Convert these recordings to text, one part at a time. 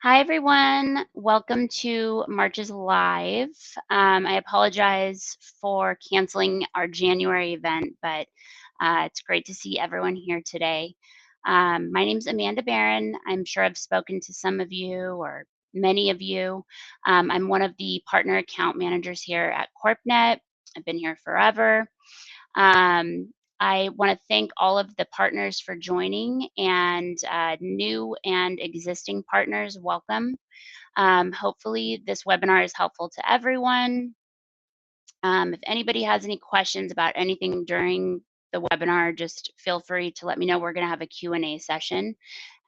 Hi, everyone. Welcome to March's Live. I apologize for canceling our January event, but it's great to see everyone here today. My name is Amanda Barron. I'm sure I've spoken to some of you or many of you. I'm one of the partner account managers here at CorpNet. I've been here forever. Um, I want to thank all of the partners for joining and new and existing partners, welcome. Hopefully, this webinar is helpful to everyone. If anybody has any questions about anything during the webinar, just feel free to let me know. We're going to have a Q&A session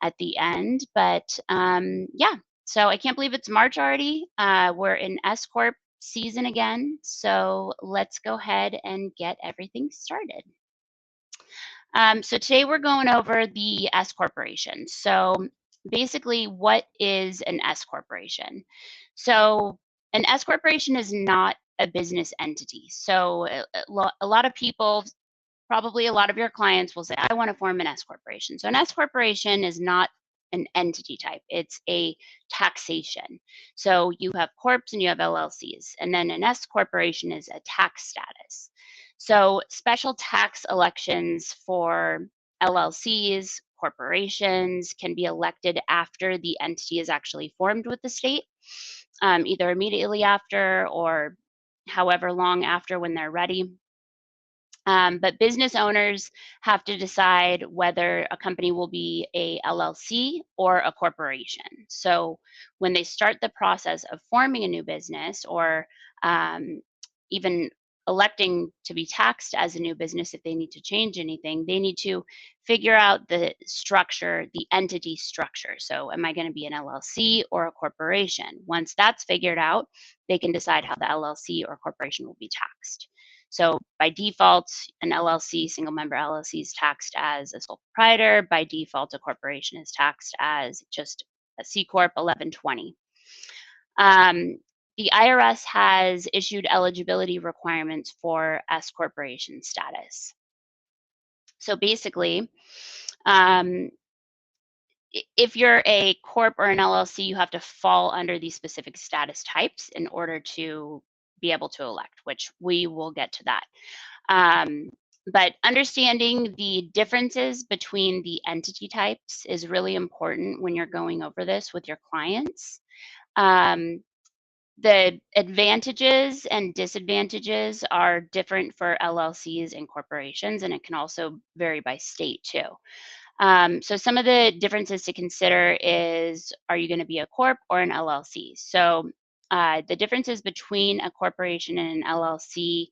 at the end. But yeah, so I can't believe it's March already. We're in S Corp season again. So let's go ahead and get everything started. So today we're going over the S corporation. So basically, what is an S corporation? So an S corporation is not a business entity. So a lot of people, probably a lot of your clients will say, I want to form an S corporation. So an S corporation is not an entity type. It's a taxation. So you have corps and you have LLCs, and then an S corporation is a tax status. So special tax elections for LLCs, corporations can be elected after the entity is actually formed with the state, either immediately after or however long after when they're ready. But business owners have to decide whether a company will be a LLC or a corporation. So when they start the process of forming a new business or even electing to be taxed as a new business, if they need to change anything, they need to figure out the structure, the entity structure. So am I going to be an LLC or a corporation? Once that's figured out, they can decide how the LLC or corporation will be taxed. So by default, an LLC, single member LLC, is taxed as a sole proprietor. By default, a corporation is taxed as just a C Corp 1120. Um, the IRS has issued eligibility requirements for S corporation status. So basically, um, if you're a corp or an LLC, you have to fall under these specific status types in order to be able to elect, which we will get to that. But understanding the differences between the entity types is really important when you're going over this with your clients. Um, the advantages and disadvantages are different for LLCs and corporations, and it can also vary by state too. So some of the differences to consider is, are you going to be a corp or an LLC? So the differences between a corporation and an LLC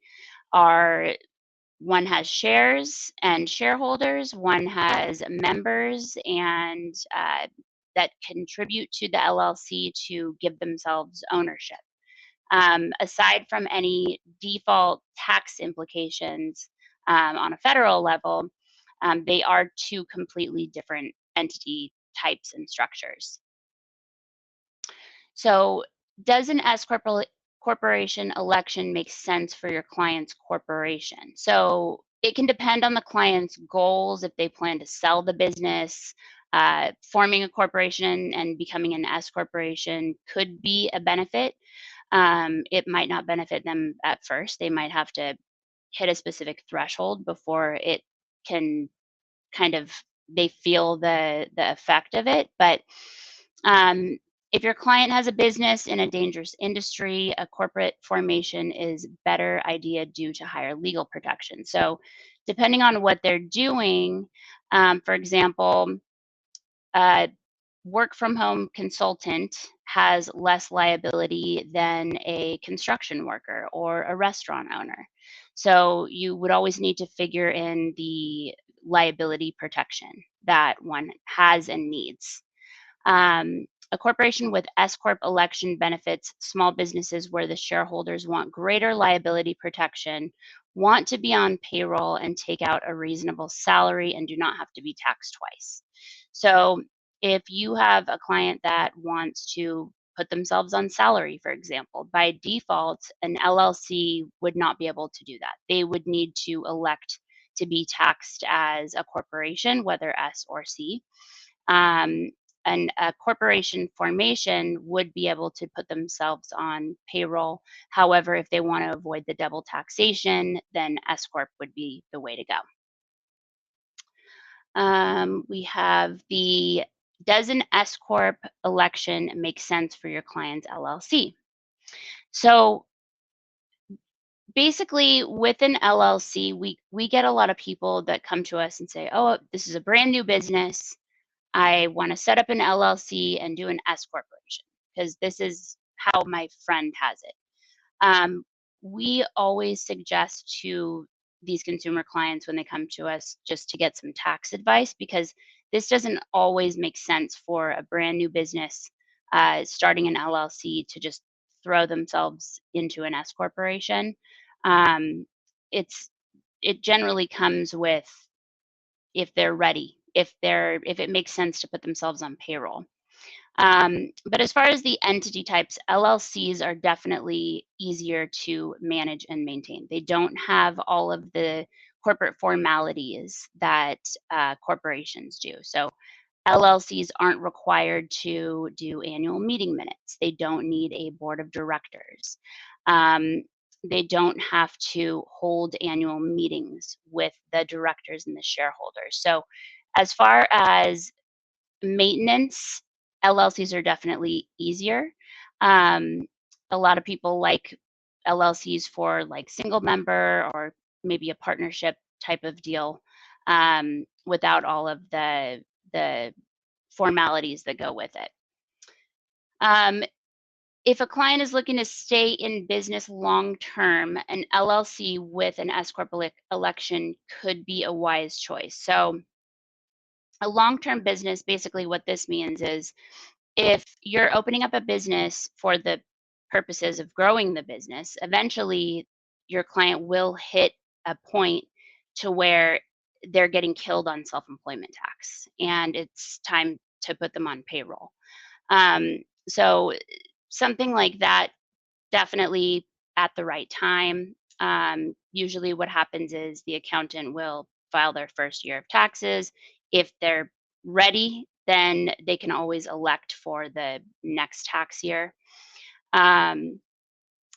are, one has shares and shareholders, one has members and that contribute to the LLC to give themselves ownership. Aside from any default tax implications on a federal level, they are two completely different entity types and structures. So does an corporation election make sense for your client's corporation? So it can depend on the client's goals. If they plan to sell the business, forming a corporation and becoming an S corporation could be a benefit. It might not benefit them at first. They might have to hit a specific threshold before it can kind of, they feel the effect of it. But um, if your client has a business in a dangerous industry, a corporate formation is better idea due to higher legal protection. So depending on what they're doing, for example, a work from home consultant has less liability than a construction worker or a restaurant owner. So you would always need to figure in the liability protection that one has and needs. A corporation with S Corp election benefits small businesses where the shareholders want greater liability protection, want to be on payroll and take out a reasonable salary and do not have to be taxed twice. So if you have a client that wants to put themselves on salary, for example, by default, an LLC would not be able to do that. They would need to elect to be taxed as a corporation, whether S or C. a corporation formation would be able to put themselves on payroll. However, if they want to avoid the double taxation, then S corp would be the way to go. We have the does an S corp election make sense for your client's LLC? So basically, with an LLC, we get a lot of people that come to us and say, "Oh, this is a brand new business. I want to set up an LLC and do an S corporation because this is how my friend has it." Um, we always suggest to these consumer clients when they come to us just to get some tax advice, because this doesn't always make sense for a brand new business starting an LLC to just throw themselves into an S corporation. Um, it's it generally comes with if they're ready, if it makes sense to put themselves on payroll. But as far as the entity types, LLCs are definitely easier to manage and maintain. They don't have all of the corporate formalities that corporations do. So LLCs aren't required to do annual meeting minutes. They don't need a board of directors. Um, they don't have to hold annual meetings with the directors and the shareholders. So as far as maintenance, LLCs are definitely easier. Um, a lot of people like LLCs for like single member or maybe a partnership type of deal, without all of the formalities that go with it. Um, if a client is looking to stay in business long term, an LLC with an S corp election could be a wise choice. So a long term business, basically what this means is if you're opening up a business for the purposes of growing the business, eventually your client will hit a point to where they're getting killed on self-employment tax and it's time to put them on payroll. So something like that, definitely at the right time. Usually what happens is the accountant will file their first year of taxes. If they're ready, then they can always elect for the next tax year. Um,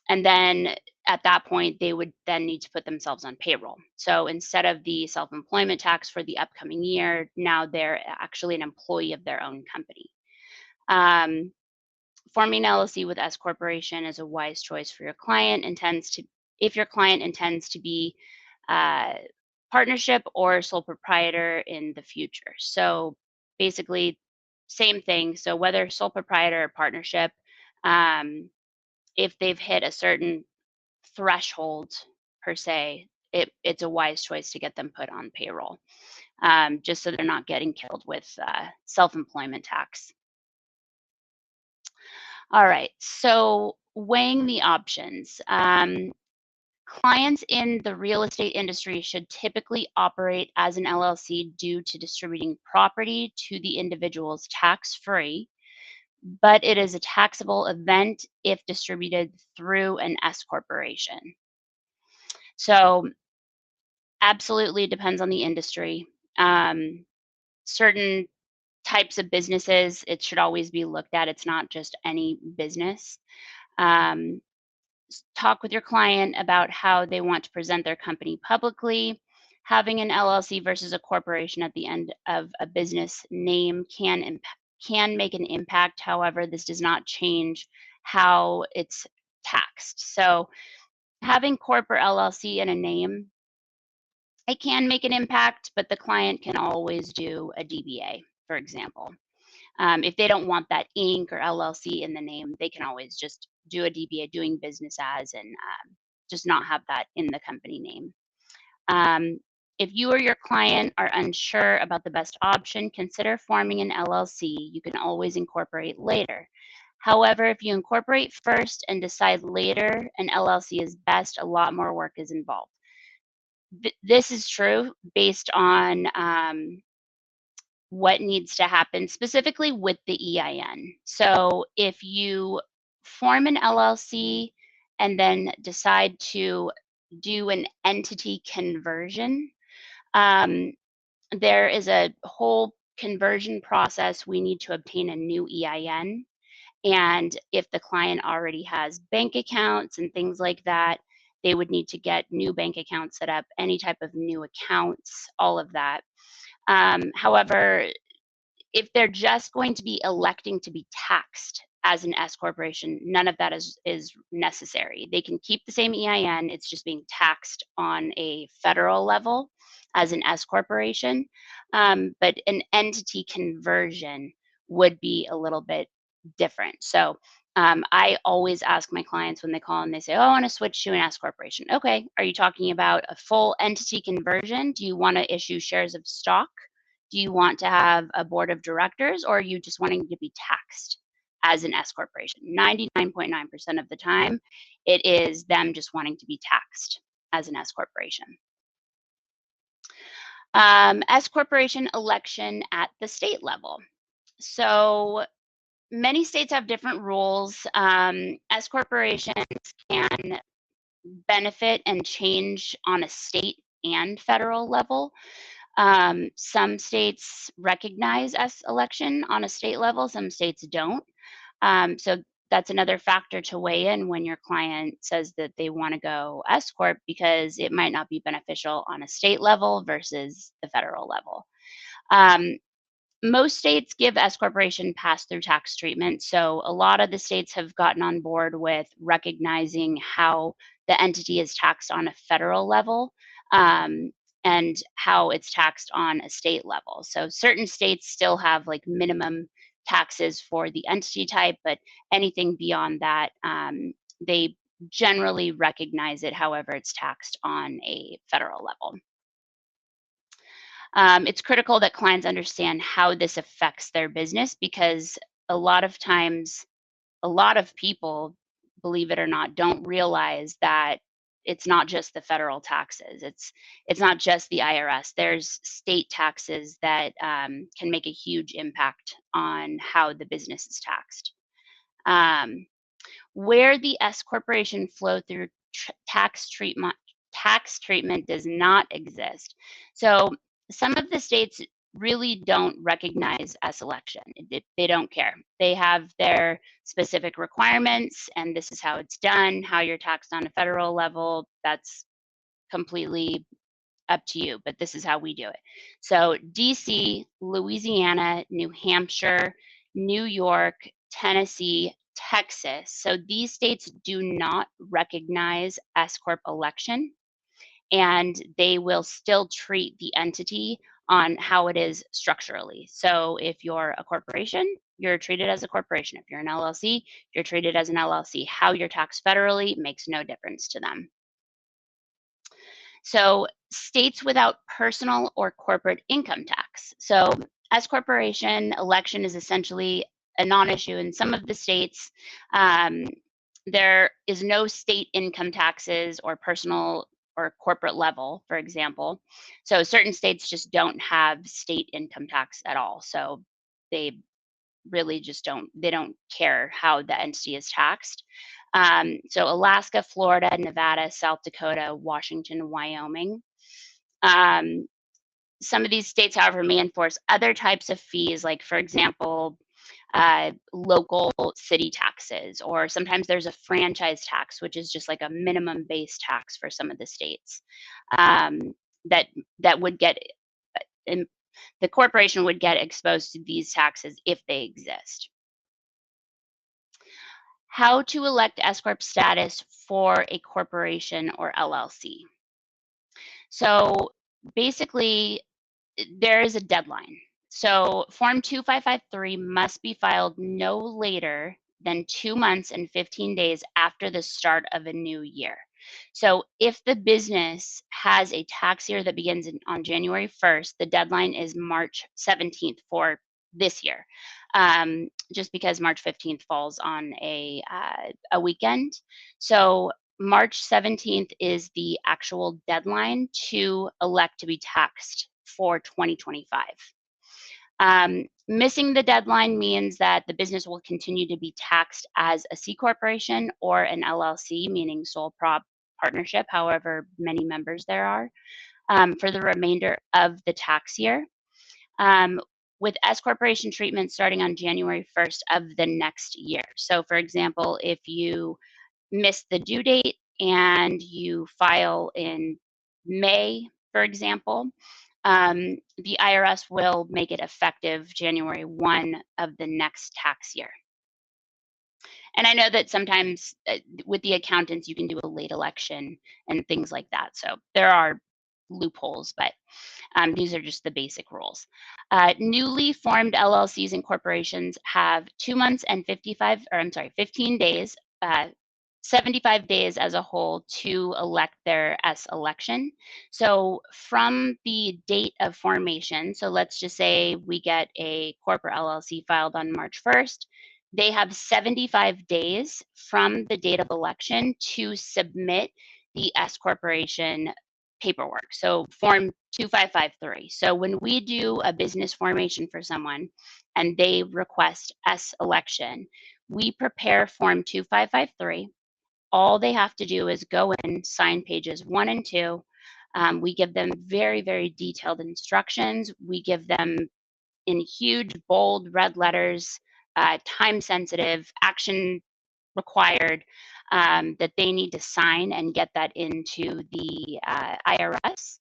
and then at that point, they would then need to put themselves on payroll. So instead of the self employment tax for the upcoming year, now they're actually an employee of their own company. Um, Forming an LLC with S corporation is a wise choice for your client. If your client intends to be uh, partnership or sole proprietor in the future. So basically, same thing. So whether sole proprietor or partnership, um, if they've hit a certain threshold per se, it's a wise choice to get them put on payroll, just so they're not getting killed with self-employment tax. All right, so weighing the options. Clients in the real estate industry should typically operate as an LLC due to distributing property to the individuals tax-free, but it is a taxable event if distributed through an S corporation. So absolutely depends on the industry. Certain types of businesses, it should always be looked at. It's not just any business. Um, Talk with your client about how they want to present their company publicly. Having an LLC versus a corporation at the end of a business name can make an impact. However, this does not change how it's taxed. So having corp or LLC in a name, it can make an impact, but the client can always do a DBA, for example. If they don't want that Inc. or LLC in the name, they can always just do a DBA, doing business as, and just not have that in the company name. If you or your client are unsure about the best option, consider forming an LLC. You can always incorporate later. However, if you incorporate first and decide later an LLC is best, a lot more work is involved. This is true based on what needs to happen specifically with the EIN. So if you form an LLC and then decide to do an entity conversion, um, there is a whole conversion process, we need to obtain a new EIN. And if the client already has bank accounts and things like that, they would need to get new bank accounts set up, any type of new accounts, all of that. However, if they're just going to be electing to be taxed as an S corporation, none of that is necessary. They can keep the same EIN, it's just being taxed on a federal level as an S corporation. But an entity conversion would be a little bit different. So I always ask my clients when they call and they say, "Oh, I want to switch to an S corporation." Okay, are you talking about a full entity conversion? Do you want to issue shares of stock? Do you want to have a board of directors, or are you just wanting to be taxed as an S corporation? 99.9% of the time, it is them just wanting to be taxed as an S corporation. S corporation election at the state level. So many states have different rules. S corporations can benefit and change on a state and federal level. Some states recognize S election on a state level, some states don't. So that's another factor to weigh in when your client says that they want to go S Corp, because it might not be beneficial on a state level versus the federal level. Um, Most states give S corporation pass-through tax treatment. So a lot of the states have gotten on board with recognizing how the entity is taxed on a federal level, um, and how it's taxed on a state level. So certain states still have like minimum taxes for the entity type, but anything beyond that, they generally recognize it. However, it's taxed on a federal level. It's critical that clients understand how this affects their business, because a lot of times, a lot of people, believe it or not, don't realize that it's not just the federal taxes. It's not just the IRS. There's state taxes that can make a huge impact on how the business is taxed. Um, where the S corporation flow through tax treatment does not exist. So some of the states really don't recognize S election. They don't care. They have their specific requirements, and this is how it's done. How you're taxed on a federal level, that's completely up to you, but this is how we do it. So DC, Louisiana, New Hampshire, New York, Tennessee, Texas. So these states do not recognize S corp election, and they will still treat the entity on how it is structurally. So if you're a corporation, you're treated as a corporation. If you're an LLC, you're treated as an LLC. How you're taxed federally makes no difference to them. So states without personal or corporate income tax. So S corporation election is essentially a non-issue in some of the states. Um, there is no state income taxes or personal or corporate level, for example. So certain states just don't have state income tax at all. So they really just they don't care how the entity is taxed. So Alaska, Florida, Nevada, South Dakota, Washington, Wyoming. Um, some of these states, however, may enforce other types of fees, like, for example, local city taxes, or sometimes there's a franchise tax, which is just like a minimum base tax for some of the states, um, that would get the corporation would get exposed to these taxes if they exist. How to elect S corp status for a corporation or LLC. So basically, there is a deadline. So Form 2553 must be filed no later than 2 months and 15 days after the start of a new year. So if the business has a tax year that begins on January 1st, the deadline is March 17th for this year, just because March 15th falls on a weekend. So March 17th is the actual deadline to elect to be taxed for 2025. Missing the deadline means that the business will continue to be taxed as a C corporation or an LLC, meaning sole prop partnership, however many members there are, for the remainder of the tax year. Um, with S corporation treatment starting on January 1st of the next year. So for example, if you miss the due date and you file in May, for example, the IRS will make it effective January 1 of the next tax year. And I know that sometimes with the accountants, you can do a late election and things like that. So there are loopholes, but these are just the basic rules. Newly formed LLCs and corporations have 2 months and 15 days, 75 days as a whole to elect their S election. So from the date of formation, so let's just say we get a corporate LLC filed on March 1st, they have 75 days from the date of election to submit the S corporation paperwork. So Form 2553. So when we do a business formation for someone and they request S election, we prepare Form 2553. All they have to do is go in, sign pages 1 and 2. We give them very, very detailed instructions. We give them in huge, bold red letters, time sensitive, action required, that they need to sign and get that into the IRS.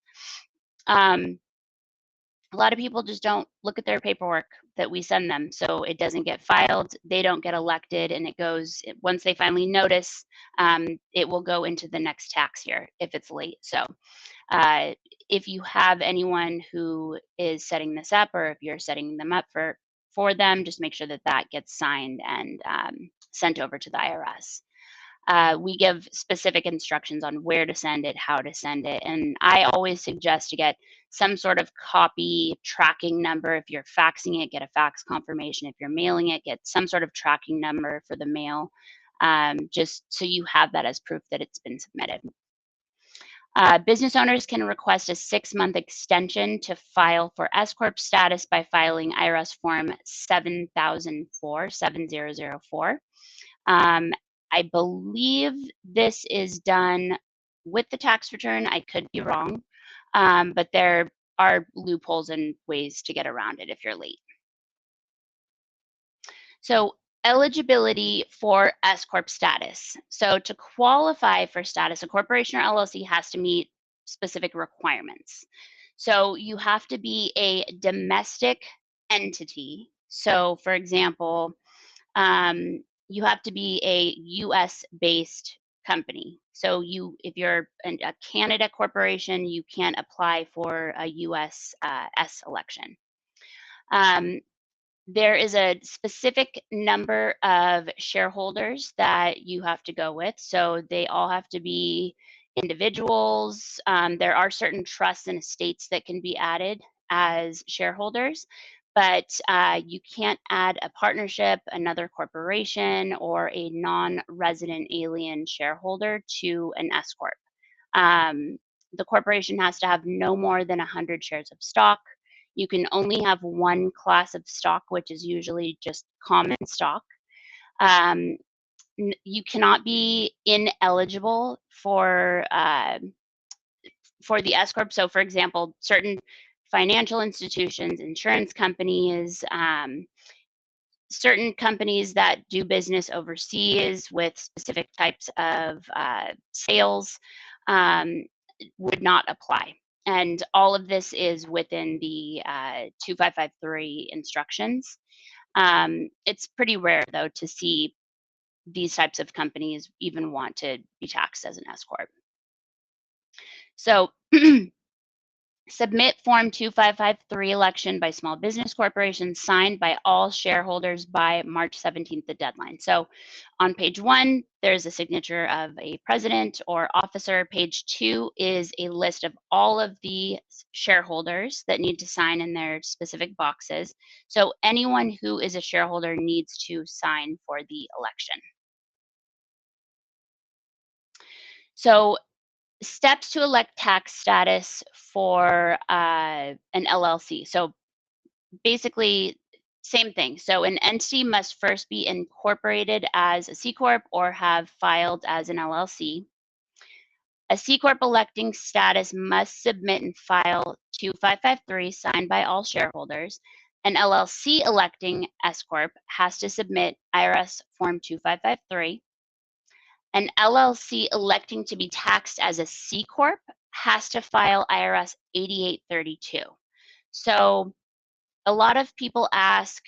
A lot of people just don't look at their paperwork that we send them, so it doesn't get filed, they don't get elected, and it goes, once they finally notice, it will go into the next tax year if it's late. So uh, if you have anyone who is setting this up, or if you're setting them up for them, just make sure that that gets signed and sent over to the IRS. We give specific instructions on where to send it, how to send it, and I always suggest to get some sort of copy tracking number. If you're faxing it, get a fax confirmation. If you're mailing it, get some sort of tracking number for the mail, just so you have that as proof that it's been submitted. Business owners can request a 6-month extension to file for S Corp status by filing IRS Form 7004. I believe this is done with the tax return. I could be wrong, but there are loopholes and ways to get around it if you're late. So eligibility for S Corp status. So to qualify for status, a corporation or LLC has to meet specific requirements. So you have to be a domestic entity. So for example, you have to be a U.S. based company. So if you're a Canada corporation, you can't apply for a U.S. S election. There is a specific number of shareholders that you have to go with. So they all have to be individuals. There are certain trusts and estates that can be added as shareholders, but you can't add a partnership, another corporation, or a non-resident alien shareholder to an S Corp. The corporation has to have no more than 100 shares of stock. You can only have one class of stock, which is usually just common stock. You cannot be ineligible for the S Corp. So, for example, certain financial institutions, insurance companies, certain companies that do business overseas with specific types of sales would not apply. And all of this is within the 2553 instructions. It's pretty rare, though, to see these types of companies even want to be taxed as an S Corp. So submit Form 2553 election by small business corporations signed by all shareholders by March 17th, the deadline. So on page 1, there's a signature of a president or officer. Page 2 is a list of all of the shareholders that need to sign in their specific boxes. So anyone who is a shareholder needs to sign for the election. So steps to elect tax status for an LLC. So basically, same thing. So an entity must first be incorporated as a C Corp or have filed as an LLC. A C Corp electing status must submit and file 2553 signed by all shareholders. An LLC electing S Corp has to submit IRS Form 2553. An LLC electing to be taxed as a C Corp has to file IRS 8832. So a lot of people ask,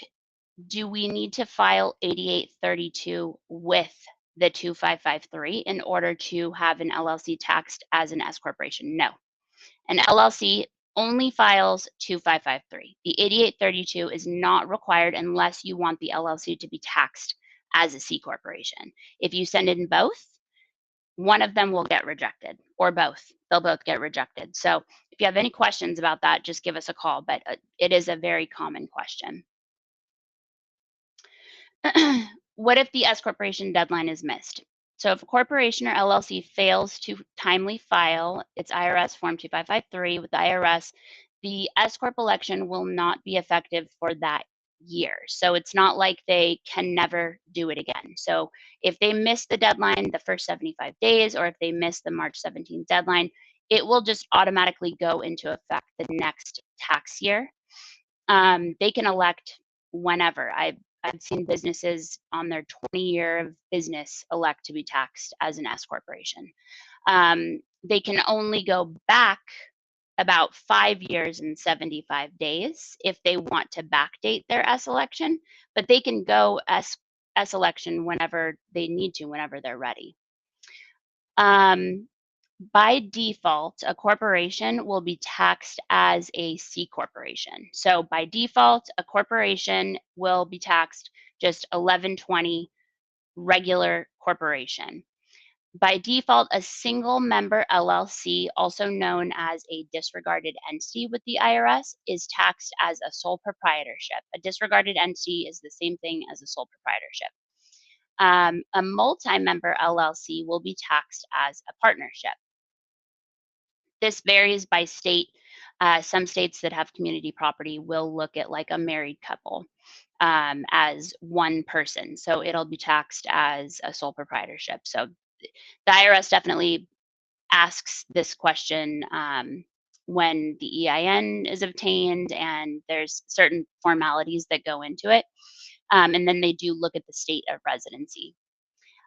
do we need to file 8832 with the 2553 in order to have an LLC taxed as an S corporation? No. An LLC only files 2553. The 8832 is not required unless you want the LLC to be taxed as a C corporation. If you send in both, one of them will get rejected, or both. They'll both get rejected. So if you have any questions about that, just give us a call, but it is a very common question. What if the S corporation deadline is missed? So if a corporation or LLC fails to timely file its IRS Form 2553 with the IRS, the S corp election will not be effective for that year. So it's not like they can never do it again. So if they miss the deadline the first 75 days, or if they miss the March 17th deadline, it will just automatically go into effect the next tax year. They can elect whenever. I've seen businesses on their 20-year of business elect to be taxed as an S corporation. They can only go back about 5 years and 75 days if they want to backdate their S election, but they can go S election whenever they need to, whenever they're ready. By default, a corporation will be taxed as a C corporation. So by default, a corporation will be taxed just 1120 regular corporation. By default, a single member LLC, also known as a disregarded entity with the IRS, is taxed as a sole proprietorship. A disregarded entity is the same thing as a sole proprietorship. A multi-member LLC will be taxed as a partnership. This varies by state. Some states that have community property will look at like a married couple as one person. So it'll be taxed as a sole proprietorship. So the IRS definitely asks this question when the EIN is obtained, and there's certain formalities that go into it. And then they do look at the state of residency.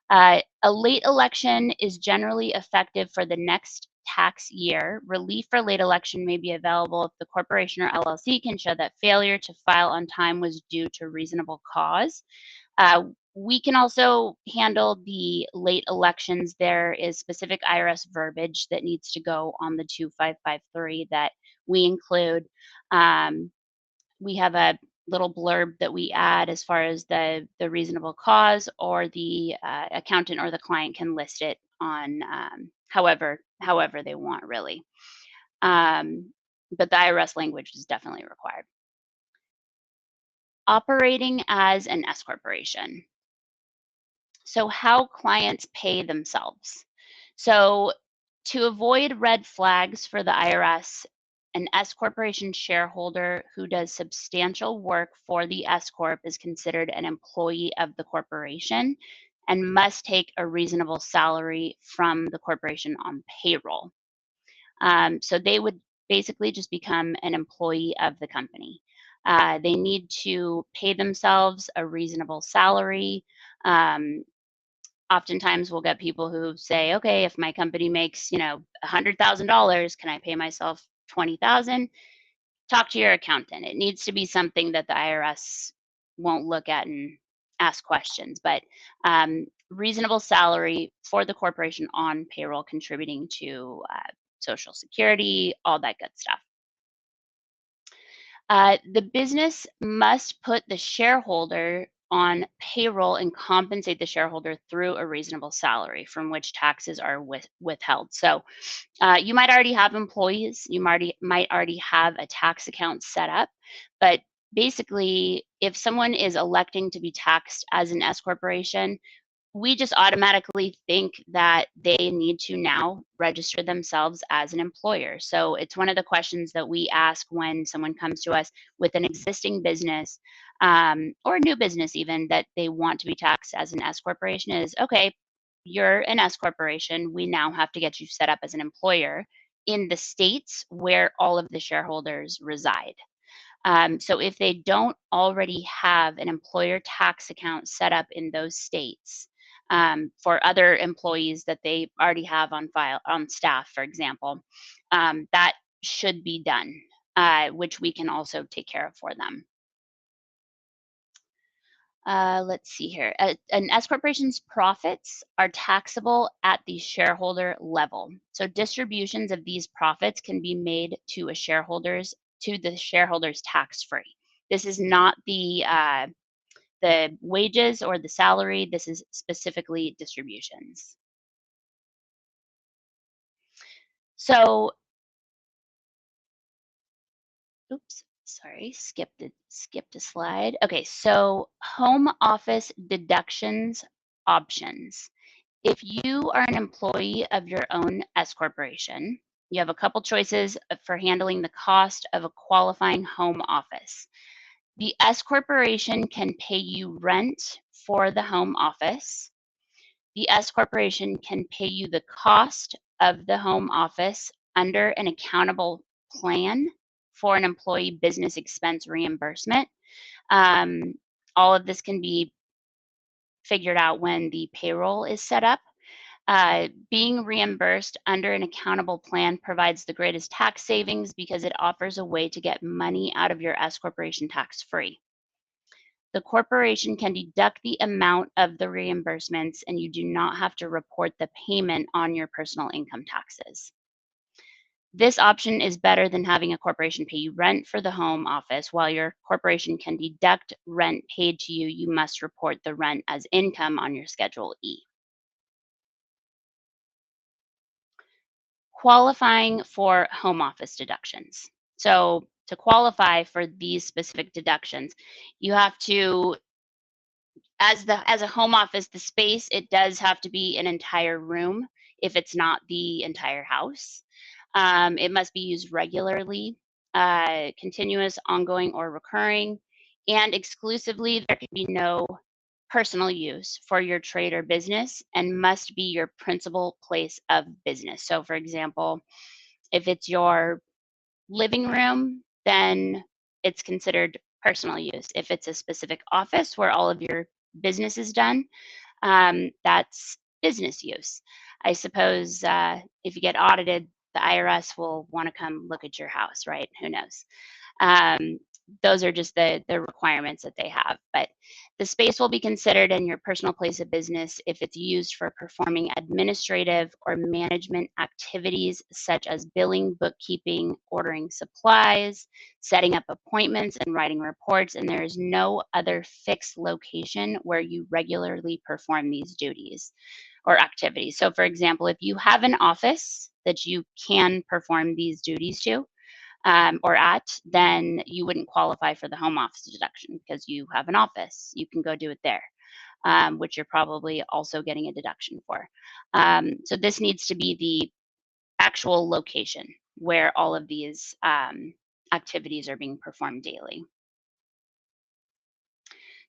A late election is generally effective for the next tax year. Relief for late election may be available if the corporation or LLC can show that failure to file on time was due to reasonable cause. We can also handle the late elections. There is specific IRS verbiage that needs to go on the 2553 that we include. We have a little blurb that we add as far as the reasonable cause, or the accountant or the client can list it on however they want, really. But the IRS language is definitely required. Operating as an S corporation. So how clients pay themselves. So to avoid red flags for the IRS, an S corporation shareholder who does substantial work for the S corp is considered an employee of the corporation and must take a reasonable salary from the corporation on payroll. So they would basically just become an employee of the company. They need to pay themselves a reasonable salary. Oftentimes we'll get people who say, okay, if my company makes, $100,000, can I pay myself 20,000? Talk to your accountant. It needs to be something that the IRS won't look at and ask questions, but reasonable salary for the corporation on payroll, contributing to Social Security, all that good stuff. The business must put the shareholder on payroll and compensate the shareholder through a reasonable salary from which taxes are withheld. So you might already have employees, you might already have a tax account set up, but basically, if someone is electing to be taxed as an S corporation, we just automatically think that they need to now register themselves as an employer. So it's one of the questions that we ask when someone comes to us with an existing business or a new business even that they want to be taxed as an S corporation is, okay, you're an S corporation. We now have to get you set up as an employer in the states where all of the shareholders reside. So if they don't already have an employer tax account set up in those states, for other employees that they already have on file on staff, for example, that should be done, which we can also take care of for them. Let's see here. An S corporation's profits are taxable at the shareholder level. So distributions of these profits can be made to the shareholders tax free. This is not the wages or the salary. This is specifically distributions. So, oops, sorry, skipped a slide. Okay, so home office deductions options. If you are an employee of your own S corporation, you have a couple choices for handling the cost of a qualifying home office. The S corporation can pay you rent for the home office. The S corporation can pay you the cost of the home office under an accountable plan for an employee business expense reimbursement. Um, all of this can be figured out when the payroll is set up. Being reimbursed under an accountable plan provides the greatest tax savings because it offers a way to get money out of your S corporation tax free. The corporation can deduct the amount of the reimbursements, and you do not have to report the payment on your personal income taxes. This option is better than having a corporation pay you rent for the home office. While your corporation can deduct rent paid to you, you must report the rent as income on your Schedule E. Qualifying for home office deductions. So, to qualify for these specific deductions, you have to, as a home office, the space, it does have to be an entire room if it's not the entire house. It must be used regularly, continuous, ongoing, or recurring, and exclusively. There can be no personal use for your trade or business and must be your principal place of business. So, for example, if it's your living room, then it's considered personal use. If it's a specific office where all of your business is done, that's business use. I suppose if you get audited, the IRS will want to come look at your house, right? Who knows? Um, those are just the requirements that they have. But the space will be considered in your personal place of business if it's used for performing administrative or management activities such as billing, bookkeeping, ordering supplies, setting up appointments, and writing reports. And there is no other fixed location where you regularly perform these duties or activities. So, for example, if you have an office that you can perform these duties to, or at, then you wouldn't qualify for the home office deduction because you have an office. You can go do it there, which you're probably also getting a deduction for. So this needs to be the actual location where all of these activities are being performed daily.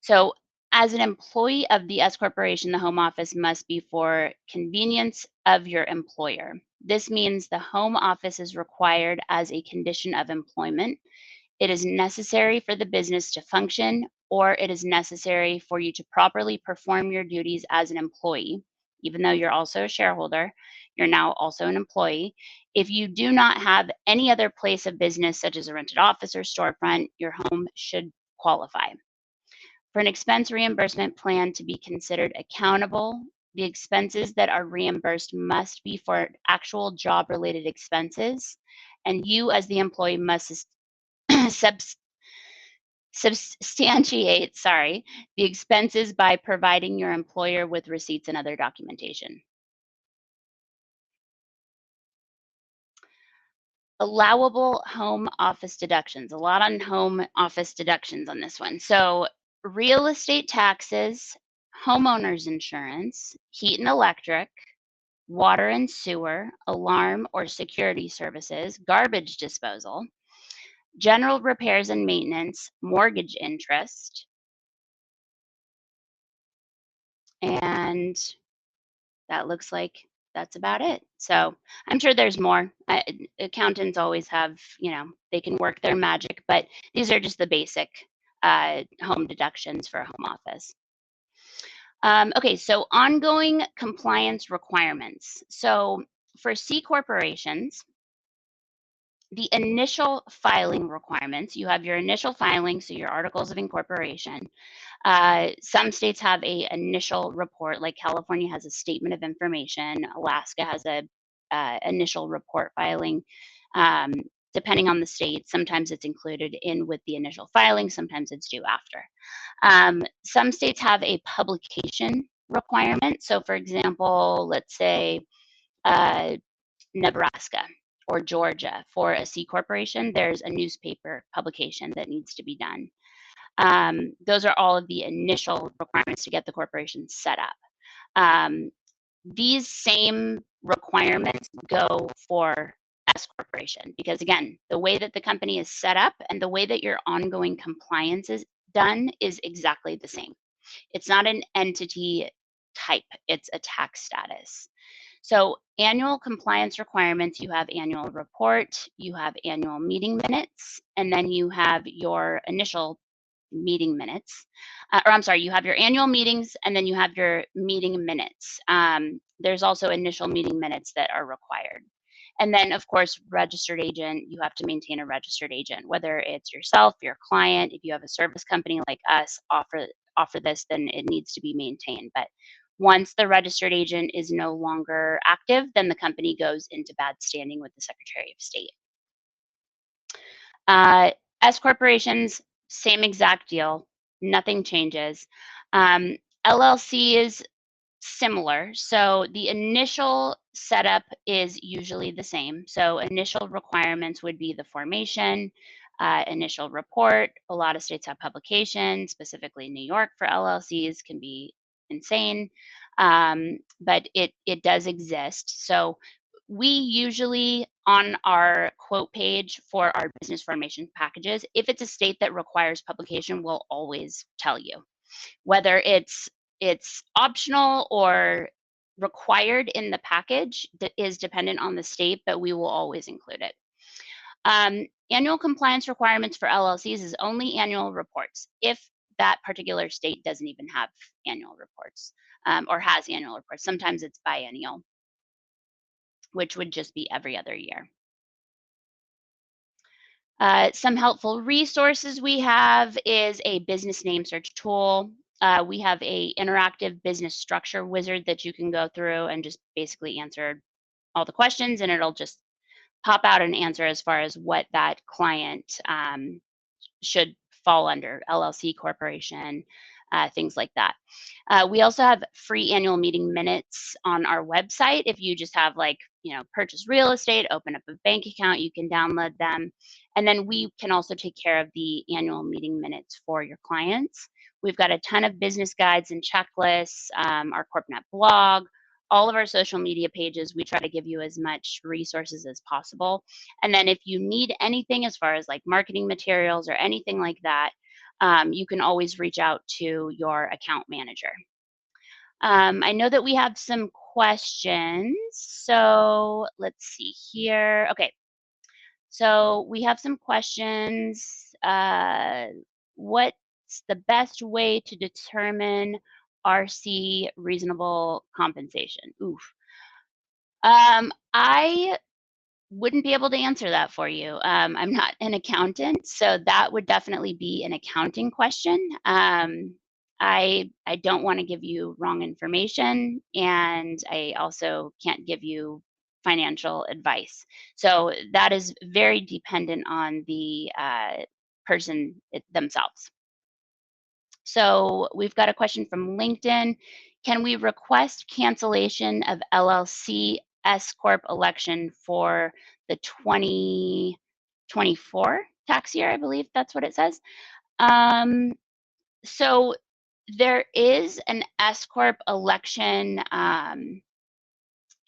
So, as an employee of the S corporation, the home office must be for convenience of your employer. This means the home office is required as a condition of employment. It is necessary for the business to function, or it is necessary for you to properly perform your duties as an employee. Even though you're also a shareholder, you're now also an employee. If you do not have any other place of business, such as a rented office or storefront, your home should qualify. For an expense reimbursement plan to be considered accountable, the expenses that are reimbursed must be for actual job related expenses, and you, as the employee, must substantiate, the expenses by providing your employer with receipts and other documentation. Allowable home office deductions. A lot on home office deductions on this one. So, real estate taxes, homeowners insurance, heat and electric, water and sewer, alarm or security services, garbage disposal, general repairs and maintenance, mortgage interest, and that looks like that's about it. So I'm sure there's more. Accountants always have, they can work their magic, but these are just the basic home deductions for a home office. Okay, so ongoing compliance requirements. So for C corporations, the initial filing requirements, you have your initial filing, so your articles of incorporation. Some states have a initial report, like California has a statement of information. Alaska has a initial report filing. Um, Depending on the state, sometimes it's included in with the initial filing, sometimes it's due after. Some states have a publication requirement. So, for example, let's say uh, Nebraska or Georgia for a C corporation, there's a newspaper publication that needs to be done. Those are all of the initial requirements to get the corporation set up. Um, these same requirements go for S corporation because, again, the way that the company is set up and the way that your ongoing compliance is done is exactly the same. It's not an entity type, it's a tax status. So, annual compliance requirements, you have annual report, you have annual meeting minutes, and then you have your initial meeting minutes. Or I'm sorry, you have your annual meetings and then you have your meeting minutes. There's also initial meeting minutes that are required. And then, of course, registered agent, you have to maintain a registered agent, whether it's yourself, your client, if you have a service company like us, offer this, then it needs to be maintained. But once the registered agent is no longer active, then the company goes into bad standing with the Secretary of State. Uh, S corporations, same exact deal, nothing changes. LLC is similar. So the initial setup is usually the same. So initial requirements would be the formation, initial report. A lot of states have publication, specifically New York for LLCs can be insane, but it does exist. So we usually on our quote page for our business formation packages, if it's a state that requires publication, we'll always tell you whether it's optional or required in the package that is dependent on the state, but we will always include it. Annual compliance requirements for LLCs is only annual reports if that particular state doesn't even have annual reports or has annual reports. Sometimes it's biennial, which would just be every other year. Some helpful resources we have is a business name search tool. We have a interactive business structure wizard that you can go through and just basically answer all the questions, and it'll just pop out an answer as far as what that client should fall under, LLC, corporation, things like that. We also have free annual meeting minutes on our website. If you just have purchase real estate, open up a bank account, you can download them. And then we can also take care of the annual meeting minutes for your clients. We've got a ton of business guides and checklists, our CorpNet blog, all of our social media pages. We try to give you as much resources as possible. And then if you need anything as far as like marketing materials or anything like that, you can always reach out to your account manager. I know that we have some questions. So let's see here. Okay. So we have some questions. What's the best way to determine RC reasonable compensation? Oof. I wouldn't be able to answer that for you. I'm not an accountant, so that would definitely be an accounting question. I don't want to give you wrong information, and I also can't give you financial advice. So that is very dependent on the person themselves. So we've got a question from LinkedIn. Can we request cancellation of LLC S Corp election for the 2024 tax year? I believe that's what it says. So there is an S Corp election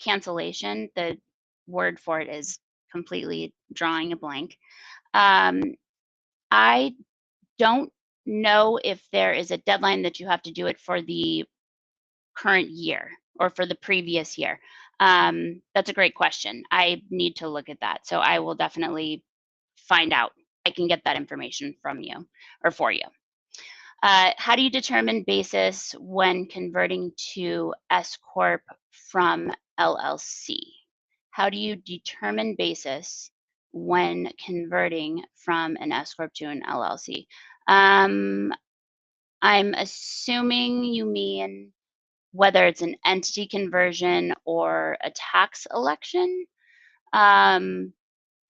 cancellation. The word for it is completely drawing a blank. I don't know if there is a deadline that you have to do it for the current year or for the previous year. That's a great question. I need to look at that. So I will definitely find out. I can get that information from you or for you. How do you determine basis when converting to S Corp from LLC? How do you determine basis when converting from an S Corp to an LLC? Um, I'm assuming you mean whether it's an entity conversion or a tax election. Um,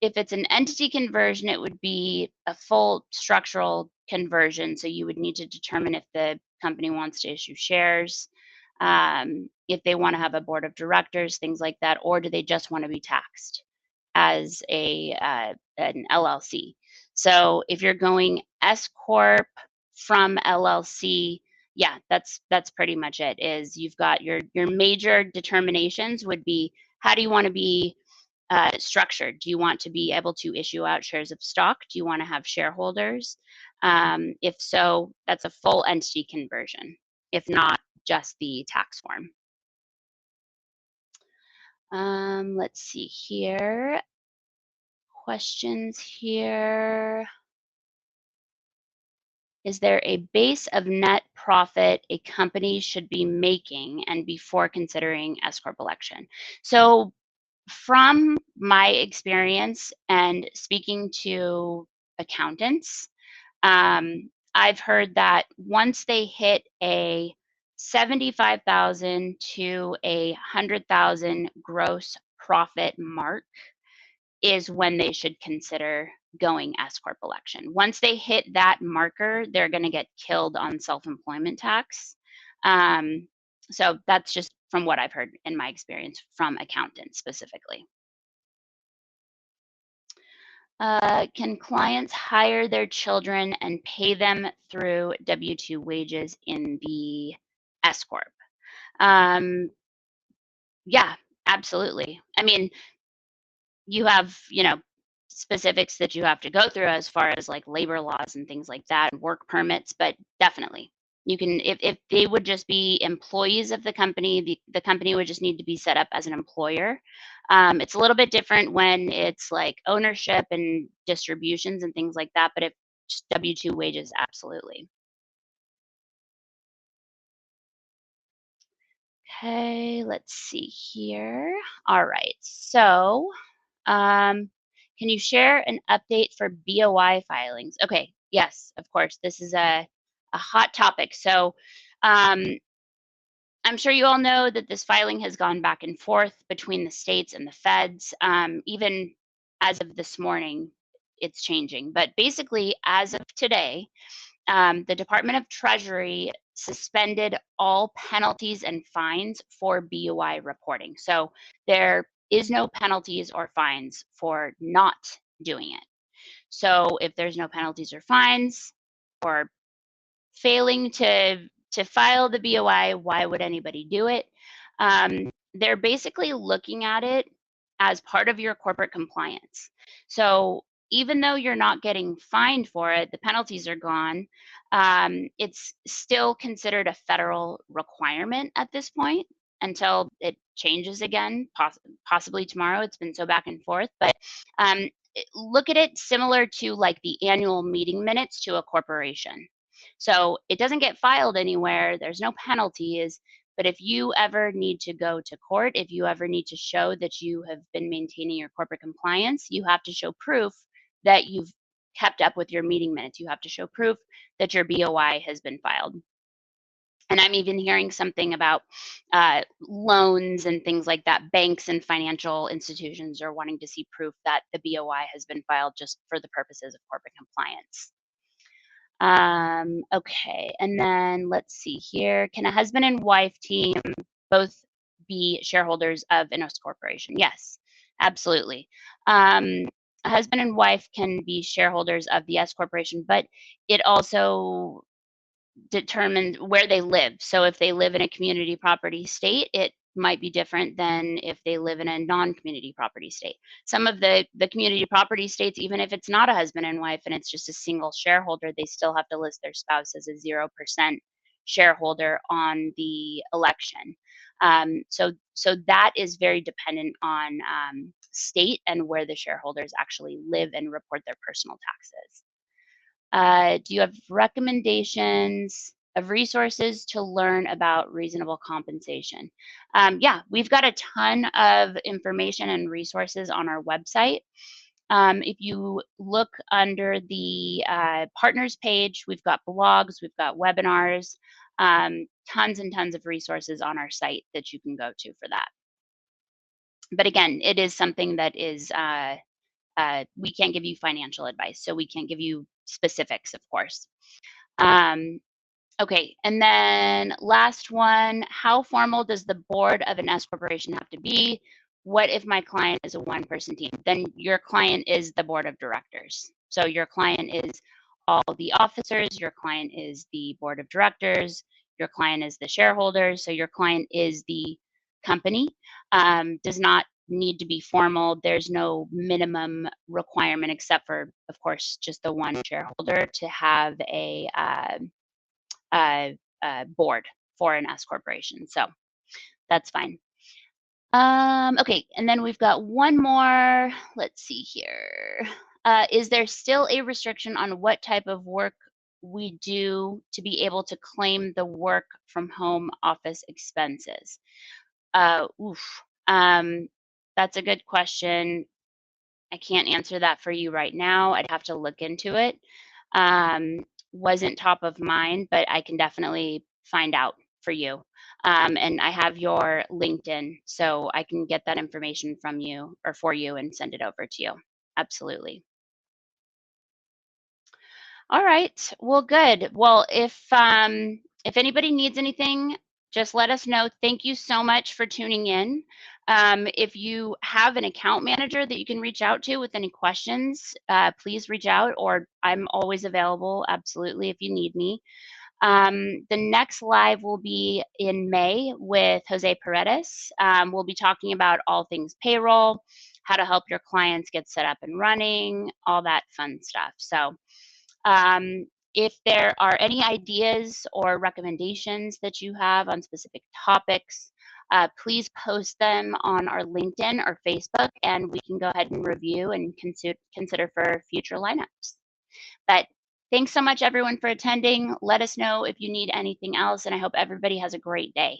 if it's an entity conversion, it would be a full structural conversion. So you would need to determine if the company wants to issue shares, if they want to have a board of directors, things like that, or do they just want to be taxed as an LLC? So if you're going S corp from LLC, yeah, that's pretty much it. Is you've got your major determinations would be how do you want to be structured? Do you want to be able to issue out shares of stock? Do you want to have shareholders? If so, that's a full entity conversion. If not, just the tax form. Let's see here. Questions here. Is there a base of net profit a company should be making and before considering S corp election? So from my experience and speaking to accountants, I've heard that once they hit a 75,000 to a 100,000 gross profit mark is when they should consider going S corp election. Once they hit that marker, they're going to get killed on self-employment tax. Um, so that's just from what I've heard in my experience from accountants specifically. Can clients hire their children and pay them through W-2 wages in the S corp? Um, yeah, absolutely. I mean, you have, specifics that you have to go through as far as like labor laws and things like that, work permits, but definitely you can, if they would just be employees of the company, the company would just need to be set up as an employer. It's a little bit different when it's like ownership and distributions and things like that, but if just W-2 wages, absolutely. Okay, let's see here. All right, so Um, can you share an update for BOI filings? Okay, yes, of course. This is a hot topic. So um, I'm sure you all know that this filing has gone back and forth between the states and the feds. Even as of this morning, it's changing. But basically, as of today, the Department of Treasury suspended all penalties and fines for BOI reporting. So there is no penalties or fines for not doing it. So if there's no penalties or fines or failing to file the BOI, why would anybody do it? They're basically looking at it as part of your corporate compliance. So even though you're not getting fined for it, the penalties are gone. It's still considered a federal requirement at this point until it changes again, possibly tomorrow. It's been so back and forth, but look at it similar to like the annual meeting minutes to a corporation. So it doesn't get filed anywhere, there's no penalties, but if you ever need to go to court, if you ever need to show that you have been maintaining your corporate compliance, you have to show proof that you've kept up with your meeting minutes. You have to show proof that your BOI has been filed. And I'm even hearing something about loans and things like that. Banks and financial institutions are wanting to see proof that the BOI has been filed just for the purposes of corporate compliance. Okay, and then let's see here. Can a husband and wife team both be shareholders of an S corporation? Yes, absolutely. A husband and wife can be shareholders of the S corporation, but it also determines where they live. So if they live in a community property state, it might be different than if they live in a non-community property state. Some of the community property states, even if it's not a husband and wife and it's just a single shareholder, they still have to list their spouse as a 0% shareholder on the election. So So that is very dependent on state and where the shareholders actually live and report their personal taxes. Do you have recommendations of resources to learn about reasonable compensation? Yeah, we've got a ton of information and resources on our website. If you look under the partners page, we've got blogs, we've got webinars, tons and tons of resources on our site that you can go to for that. But again, it is something that is, we can't give you financial advice, so we can't give you specifics, of course. Um, Okay, and then last one, how formal does the board of an S corporation have to be? What if my client is a one-person team? Then your client is the board of directors. So your client is all the officers, your client is the board of directors, your client is the shareholders, so your client is the company. Does not need to be formal. There's no minimum requirement except for, of course, just the one shareholder to have a board for an S corporation. So that's fine. Okay, and then we've got one more. Let's see here. Is there still a restriction on what type of work we do to be able to claim the work from home office expenses? Oof. That's a good question. I can't answer that for you right now. I'd have to look into it. Um, wasn't top of mind, but I can definitely find out for you. And I have your LinkedIn, so I can get that information from you or for you and send it over to you. Absolutely. All right. Well, good. Well, if anybody needs anything, just let us know. Thank you so much for tuning in. If you have an account manager that you can reach out to with any questions, please reach out, or I'm always available, absolutely, if you need me. The next live will be in May with Jose Paredes. We'll be talking about all things payroll, how to help your clients get set up and running, all that fun stuff. So if there are any ideas or recommendations that you have on specific topics, please post them on our LinkedIn or Facebook, and we can go ahead and review and consider for future lineups. But thanks so much, everyone, for attending. Let us know if you need anything else, and I hope everybody has a great day.